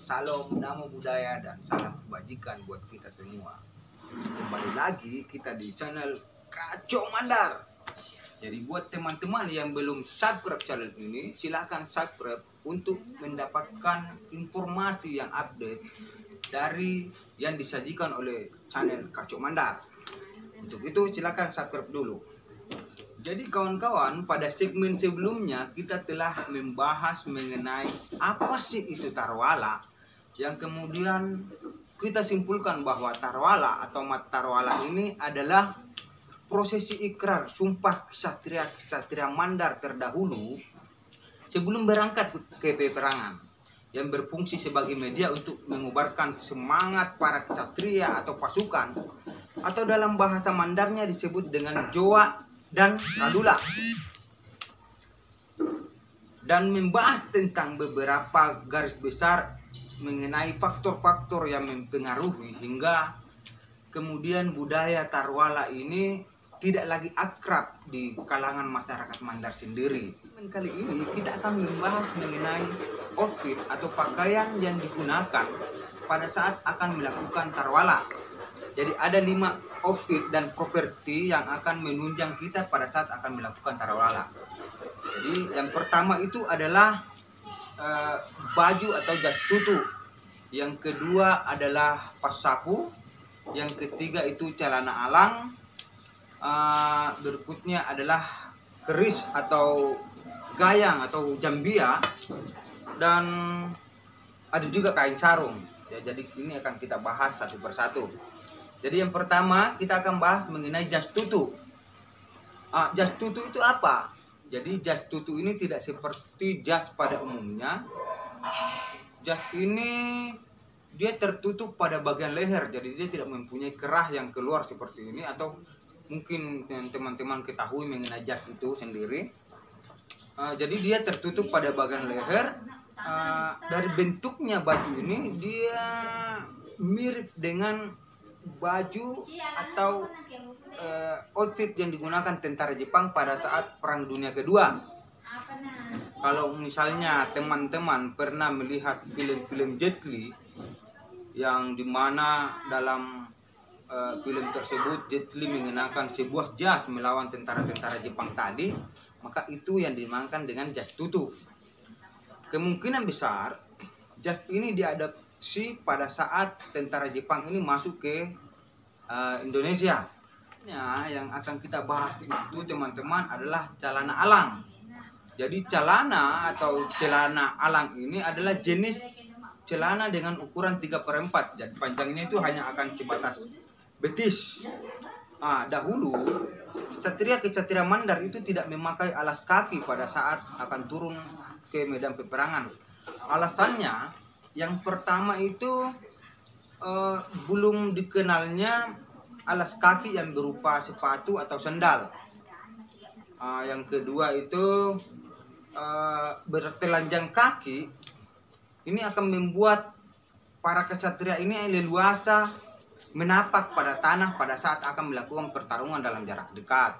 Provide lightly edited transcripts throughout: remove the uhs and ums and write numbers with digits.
Salam, namo budaya, dan salam kebajikan buat kita semua. Kembali lagi kita di channel Kacok Mandar. Jadi buat teman-teman yang belum subscribe channel ini, silahkan subscribe untuk mendapatkan informasi yang update dari yang disajikan oleh channel Kacok Mandar. Untuk itu silahkan subscribe dulu. Jadi kawan-kawan, pada segmen sebelumnya kita telah membahas mengenai apa sih itu tarwala, yang kemudian kita simpulkan bahwa tarwala atau mat tarwala ini adalah prosesi ikrar sumpah ksatria Mandar terdahulu sebelum berangkat ke peperangan, yang berfungsi sebagai media untuk mengubarkan semangat para ksatria atau pasukan, atau dalam bahasa Mandarnya disebut dengan joa dan kalula, dan membahas tentang beberapa garis besar mengenai faktor-faktor yang mempengaruhi hingga kemudian budaya tarwala ini tidak lagi akrab di kalangan masyarakat Mandar sendiri. Kali ini kita akan membahas mengenai outfit atau pakaian yang digunakan pada saat akan melakukan tarwala. Jadi ada 5 outfit dan properti yang akan menunjang kita pada saat akan melakukan tarwala. Jadi yang pertama itu adalah baju atau jas tutu. Yang kedua adalah pasapu. Yang ketiga itu celana alang. Berikutnya adalah keris atau gayang atau jambia, dan ada juga kain sarung. Ya, jadi ini akan kita bahas satu persatu. Jadi yang pertama kita akan bahas mengenai jas tutu. Jas tutu itu apa? Jadi jas tutu ini tidak seperti jas pada umumnya. Jas ini dia tertutup pada bagian leher, jadi dia tidak mempunyai kerah yang keluar seperti ini, atau mungkin teman-teman ketahui mengenai jas itu sendiri. Jadi dia tertutup pada bagian leher. Dari bentuknya baju ini dia mirip dengan baju atau outfit yang digunakan tentara Jepang pada saat Perang Dunia Kedua. Kalau misalnya teman-teman pernah melihat film-film Jet Li, yang dimana dalam film tersebut Jet Li mengenakan sebuah jas melawan tentara-tentara Jepang tadi, maka itu yang dimakan dengan jas tutu. Kemungkinan besar jas ini diadopsi pada saat tentara Jepang ini masuk ke Indonesia. Yang akan kita bahas itu teman-teman adalah celana alang. Jadi celana atau celana alang ini adalah jenis celana dengan ukuran 3/4. Jadi panjangnya itu hanya akan sebatas betis. Dahulu ksatria Mandar itu tidak memakai alas kaki pada saat akan turun ke medan peperangan. Alasannya yang pertama itu belum dikenalnya alas kaki yang berupa sepatu atau sandal. Yang kedua itu bertelanjang kaki ini akan membuat para ksatria ini leluasa menapak pada tanah pada saat akan melakukan pertarungan dalam jarak dekat.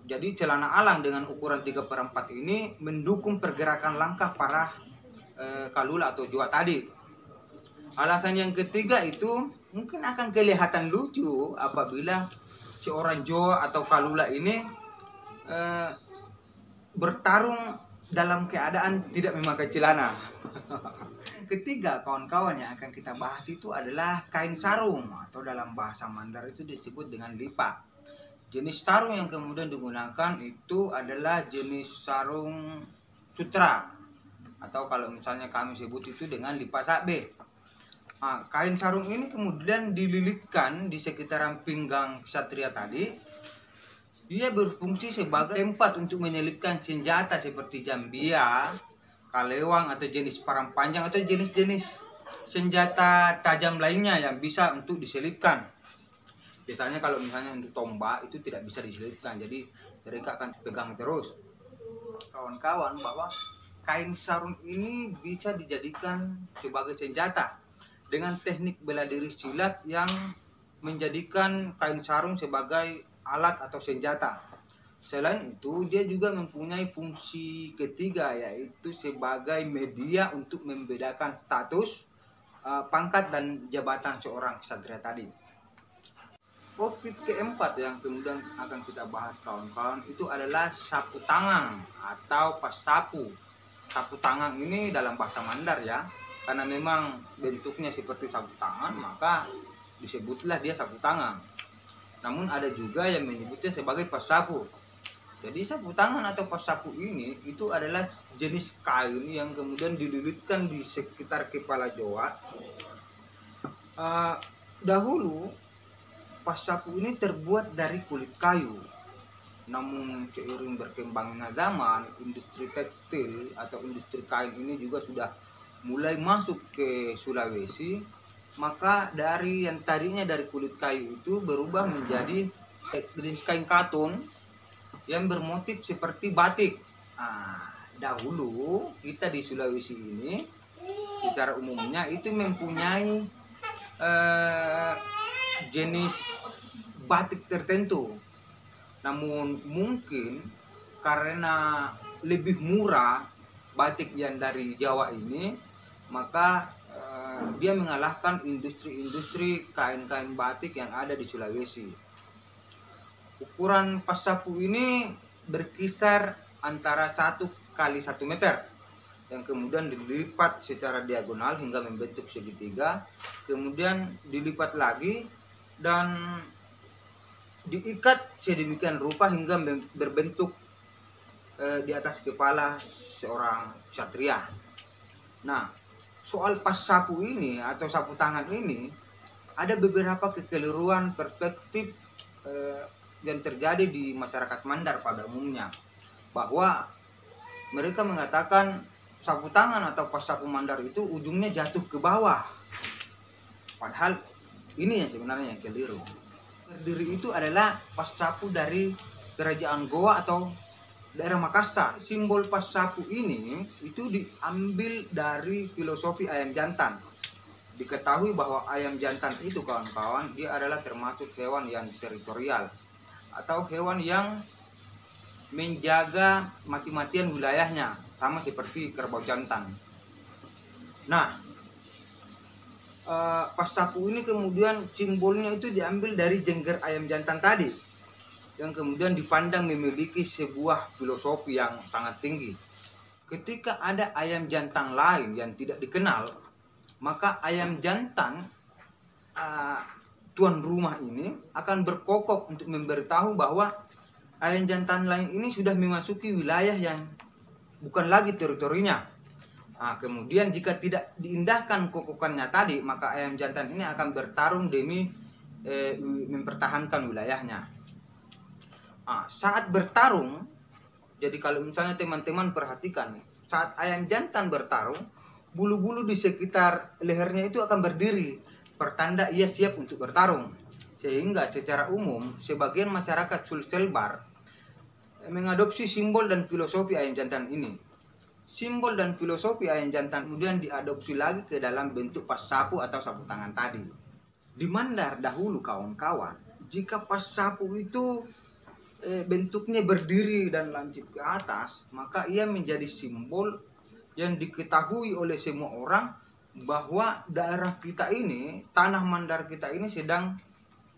Jadi celana alang dengan ukuran 3/4 ini mendukung pergerakan langkah para kalula atau joa tadi. Alasan yang ketiga itu mungkin akan kelihatan lucu apabila seorang joa atau kalula ini bertarung dalam keadaan tidak memakai celana. Ketiga kawan-kawan yang akan kita bahas itu adalah kain sarung, atau dalam bahasa Mandar itu disebut dengan lipa. Jenis sarung yang kemudian digunakan itu adalah jenis sarung sutra, atau kalau misalnya kami sebut itu dengan lipa sabe. Kain sarung ini kemudian dililitkan di sekitaran pinggang ksatria tadi. Dia berfungsi sebagai tempat untuk menyelipkan senjata seperti jambia, kalewang, atau jenis parang panjang, atau jenis-jenis senjata tajam lainnya yang bisa untuk diselipkan. Biasanya kalau misalnya untuk tombak itu tidak bisa diselipkan, jadi mereka akan pegang terus. Kawan-kawan, bahwa kain sarung ini bisa dijadikan sebagai senjata dengan teknik bela diri silat yang menjadikan kain sarung sebagai alat atau senjata. Selain itu, dia juga mempunyai fungsi ketiga, yaitu sebagai media untuk membedakan status, pangkat dan jabatan seorang ksatria tadi. Topik keempat yang kemudian akan kita bahas kawan-kawan itu adalah sapu tangan atau pasapu. Sapu tangan ini dalam bahasa Mandar ya, karena memang bentuknya seperti sapu tangan maka disebutlah dia sapu tangan. Namun ada juga yang menyebutnya sebagai pasapu. Jadi sapu tangan atau pasapu ini itu adalah jenis kain yang kemudian dililitkan di sekitar kepala Jawa. Dahulu pasapu ini terbuat dari kulit kayu. Namun seiring berkembangnya zaman, industri tekstil atau industri kain ini juga sudah mulai masuk ke Sulawesi. Maka dari yang tadinya dari kulit kayu itu berubah menjadi jenis kain katun yang bermotif seperti batik. Dahulu kita di Sulawesi ini secara umumnya itu mempunyai jenis batik tertentu. Namun mungkin karena lebih murah batik yang dari Jawa ini, maka dia mengalahkan industri-industri kain-kain batik yang ada di Sulawesi. Ukuran pasapu ini berkisar antara 1 kali 1 meter yang kemudian dilipat secara diagonal hingga membentuk segitiga, kemudian dilipat lagi dan diikat sedemikian rupa hingga berbentuk di atas kepala seorang ksatria. Nah, soal pasapu ini atau sapu tangan ini ada beberapa kekeliruan perspektif yang terjadi di masyarakat Mandar pada umumnya, bahwa mereka mengatakan sapu tangan atau pasapu Mandar itu ujungnya jatuh ke bawah, padahal ini yang sebenarnya yang keliru. Terdiri itu adalah pasapu dari kerajaan Goa atau daerah Makassar. Simbol pasapu ini itu diambil dari filosofi ayam jantan. Diketahui bahwa ayam jantan itu kawan-kawan, dia adalah termasuk hewan yang teritorial atau hewan yang menjaga mati-matian wilayahnya, sama seperti kerbau jantan. Nah, pasapu ini kemudian simbolnya itu diambil dari jengger ayam jantan tadi, yang kemudian dipandang memiliki sebuah filosofi yang sangat tinggi. Ketika ada ayam jantan lain yang tidak dikenal, maka ayam jantan tuan rumah ini akan berkokok untuk memberitahu bahwa ayam jantan lain ini sudah memasuki wilayah yang bukan lagi teritorinya. Kemudian jika tidak diindahkan kokokannya tadi, maka ayam jantan ini akan bertarung demi mempertahankan wilayahnya. Saat bertarung, jadi kalau misalnya teman-teman perhatikan, saat ayam jantan bertarung, bulu-bulu di sekitar lehernya itu akan berdiri, pertanda ia siap untuk bertarung. Sehingga secara umum sebagian masyarakat Sulselbar mengadopsi simbol dan filosofi ayam jantan ini. Simbol dan filosofi ayam jantan kemudian diadopsi lagi ke dalam bentuk pasapu atau sapu tangan tadi. Di Mandar dahulu kawan-kawan, jika pasapu itu bentuknya berdiri dan lancip ke atas, maka ia menjadi simbol yang diketahui oleh semua orang bahwa daerah kita ini, tanah Mandar kita ini sedang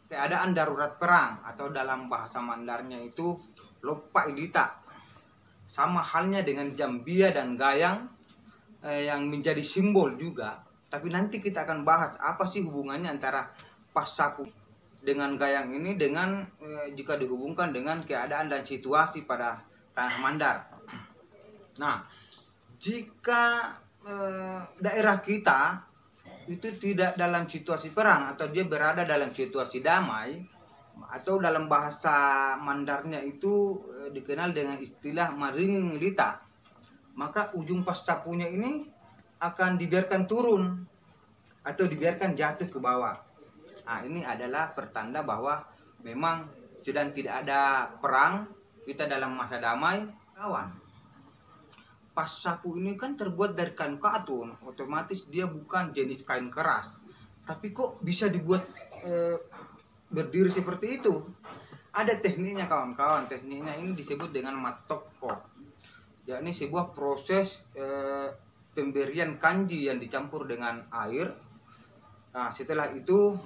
keadaan darurat perang, atau dalam bahasa Mandarnya itu lopa ilita. Sama halnya dengan jambia dan gayang yang menjadi simbol juga. Tapi nanti kita akan bahas apa sih hubungannya antara pasapu dengan gayang ini dengan jika dihubungkan dengan keadaan dan situasi pada tanah Mandar. Nah, jika daerah kita itu tidak dalam situasi perang atau dia berada dalam situasi damai, atau dalam bahasa Mandarnya itu dikenal dengan istilah maring lita, maka ujung pasapunya ini akan dibiarkan turun atau dibiarkan jatuh ke bawah. Ini adalah pertanda bahwa memang sedang tidak ada perang, kita dalam masa damai, kawan. Pasapu ini kan terbuat dari kain katun, otomatis dia bukan jenis kain keras. Tapi kok bisa dibuat berdiri seperti itu? Ada tekniknya kawan-kawan. Tekniknya ini disebut dengan matokko, yakni sebuah proses pemberian kanji yang dicampur dengan air. Nah, setelah itu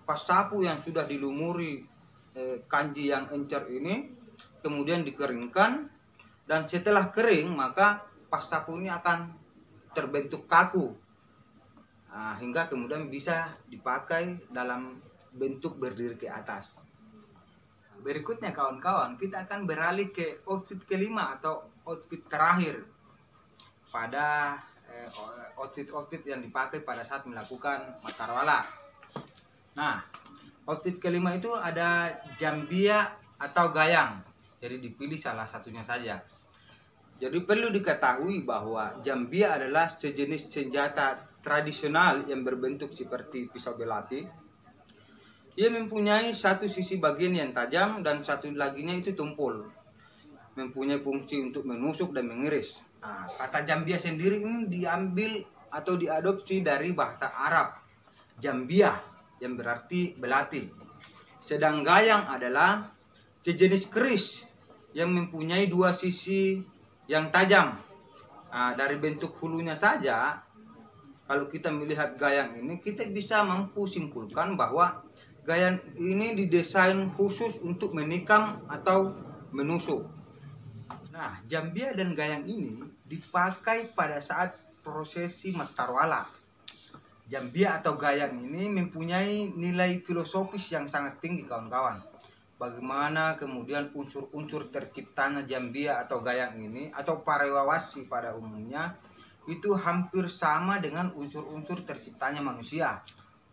pas sapu yang sudah dilumuri kanji yang encer ini kemudian dikeringkan, dan setelah kering maka pas sapu ini akan terbentuk kaku. Nah, hingga kemudian bisa dipakai dalam bentuk berdiri ke atas. Berikutnya kawan-kawan, kita akan beralih ke outfit kelima atau outfit terakhir pada outfit yang dipakai pada saat melakukan matarwala. Nah, outfit kelima itu ada jambia atau gayang. Jadi dipilih salah satunya saja. Jadi perlu diketahui bahwa jambia adalah sejenis senjata tradisional yang berbentuk seperti pisau belati. Ia mempunyai satu sisi bagian yang tajam dan satu laginya itu tumpul. Mempunyai fungsi untuk menusuk dan mengiris. Nah, kata jambia sendiri ini diambil atau diadopsi dari bahasa Arab jambia yang berarti belati. Sedang gayang adalah sejenis keris yang mempunyai dua sisi yang tajam. Nah, dari bentuk hulunya saja, kalau kita melihat gayang ini, kita bisa mampu simpulkan bahwa gayang ini didesain khusus untuk menikam atau menusuk. Nah, jambia dan gayang ini dipakai pada saat prosesi matarwala. Jambia atau gayang ini mempunyai nilai filosofis yang sangat tinggi kawan-kawan. Bagaimana kemudian unsur-unsur terciptanya jambia atau gayang ini atau parawawasi pada umumnya itu hampir sama dengan unsur-unsur terciptanya manusia.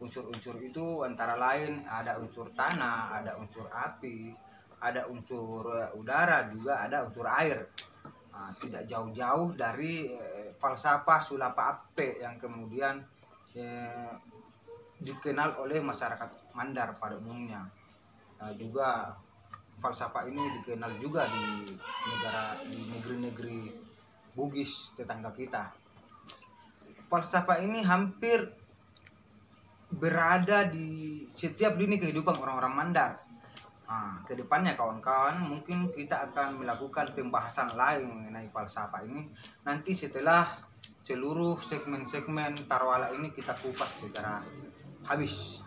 Unsur-unsur itu antara lain ada unsur tanah, ada unsur api, ada unsur udara, juga ada unsur air. Nah, tidak jauh-jauh dari falsafah sulapa ape yang kemudian dikenal oleh masyarakat Mandar pada umumnya. Nah, juga falsafah ini dikenal juga di negeri-negeri Bugis tetangga kita. Falsafah ini hampir berada di setiap lini kehidupan orang-orang Mandar. Nah, kedepannya kawan-kawan mungkin kita akan melakukan pembahasan lain mengenai falsafah ini nanti setelah seluruh segmen-segmen tarwala ini kita kupas secara habis.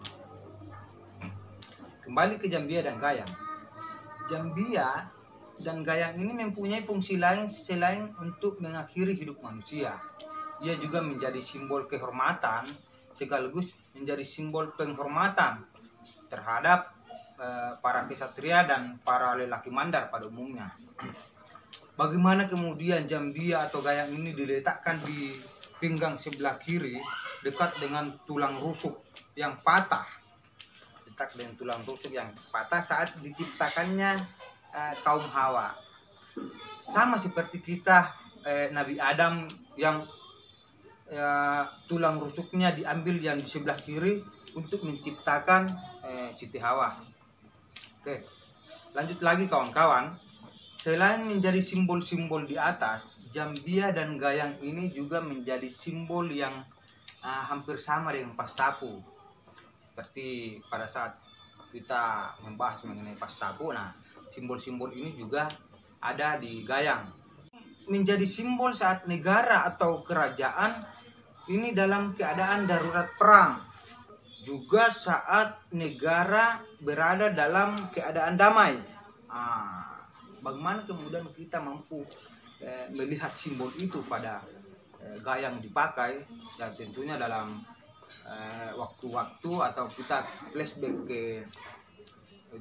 Kembali ke jambia dan gayang. Jambia dan gayang ini mempunyai fungsi lain selain untuk mengakhiri hidup manusia. Ia juga menjadi simbol kehormatan sekaligus menjadi simbol penghormatan terhadap para kesatria dan para lelaki Mandar pada umumnya. Bagaimana kemudian jambia atau gayang ini diletakkan di pinggang sebelah kiri dekat dengan tulang rusuk yang patah. Dekat dengan tulang rusuk yang patah saat diciptakannya kaum Hawa. Sama seperti kisah Nabi Adam yang tulang rusuknya diambil yang di sebelah kiri untuk menciptakan Siti Hawa. Oke, lanjut lagi kawan-kawan. Selain menjadi simbol-simbol di atas, jambia dan gayang ini juga menjadi simbol yang hampir sama dengan pas sapu. Seperti pada saat kita membahas mengenai pas sapu, nah simbol-simbol ini juga ada di gayang. Menjadi simbol saat negara atau kerajaan ini dalam keadaan darurat perang. Juga saat negara berada dalam keadaan damai. Bagaimana kemudian kita mampu melihat simbol itu pada gayang dipakai, dan tentunya dalam waktu-waktu atau kita flashback ke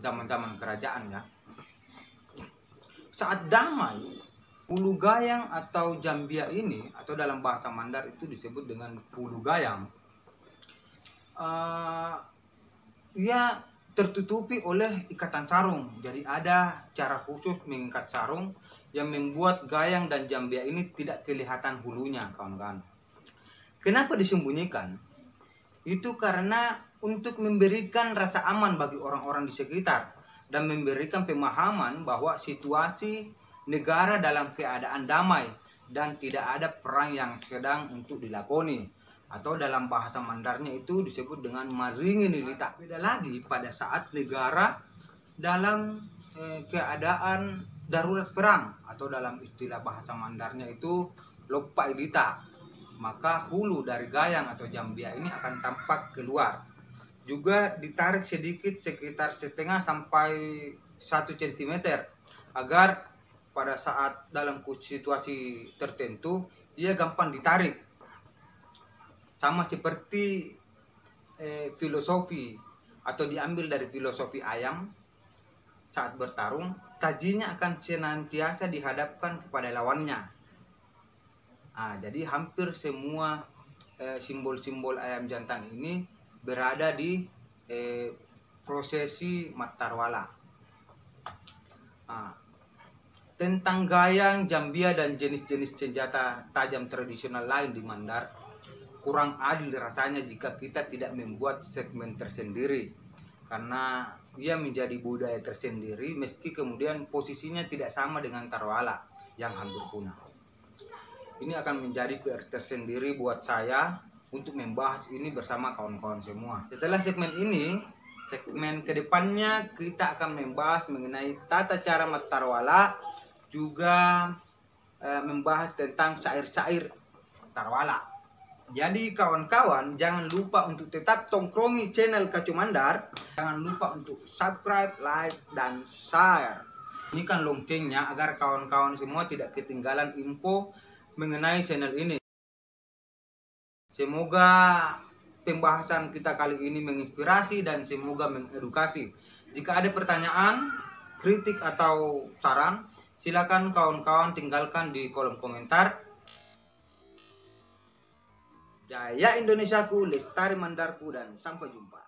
zaman-zaman kerajaan ya. Saat damai, hulu gayang atau jambia ini atau dalam bahasa Mandar itu disebut dengan hulu gayang. Ia tertutupi oleh ikatan sarung. Jadi ada cara khusus mengikat sarung yang membuat gayang dan jambia ini tidak kelihatan hulunya, kawan-kawan. Kenapa disembunyikan? Itu karena untuk memberikan rasa aman bagi orang-orang di sekitar dan memberikan pemahaman bahwa situasi negara dalam keadaan damai dan tidak ada perang yang sedang untuk dilakoni. Atau dalam bahasa Mandarnya itu disebut dengan maringi nilita. Beda lagi pada saat negara dalam keadaan darurat perang, atau dalam istilah bahasa Mandarnya itu lopa idita, maka hulu dari Gayang atau Jambia ini akan tampak keluar. Juga ditarik sedikit sekitar setengah sampai 1 cm agar pada saat dalam situasi tertentu dia gampang ditarik. Sama seperti filosofi atau diambil dari filosofi ayam saat bertarung, tajinya akan senantiasa dihadapkan kepada lawannya. Jadi hampir semua simbol-simbol ayam jantan ini berada di prosesi Mattarwala. Tentang Gayang, Jambia, dan jenis-jenis senjata tajam tradisional lain di Mandar, kurang adil rasanya jika kita tidak membuat segmen tersendiri, karena ia menjadi budaya tersendiri meski kemudian posisinya tidak sama dengan Tarwala yang hampir punah. Ini akan menjadi PR tersendiri buat saya untuk membahas ini bersama kawan-kawan semua. Setelah segmen ini, segmen kedepannya kita akan membahas mengenai tata cara Mattarwala, juga membahas tentang syair-syair Tarwala. Jadi kawan-kawan, jangan lupa untuk tetap tongkrongi channel Kacu Mandar. Jangan lupa untuk subscribe, like, dan share. Ini kan loncengnya agar kawan-kawan semua tidak ketinggalan info mengenai channel ini. Semoga pembahasan kita kali ini menginspirasi dan semoga mengedukasi. Jika ada pertanyaan, kritik, atau saran, silakan kawan-kawan tinggalkan di kolom komentar. Jaya Indonesiaku, lestari Mandarku, dan sampai jumpa.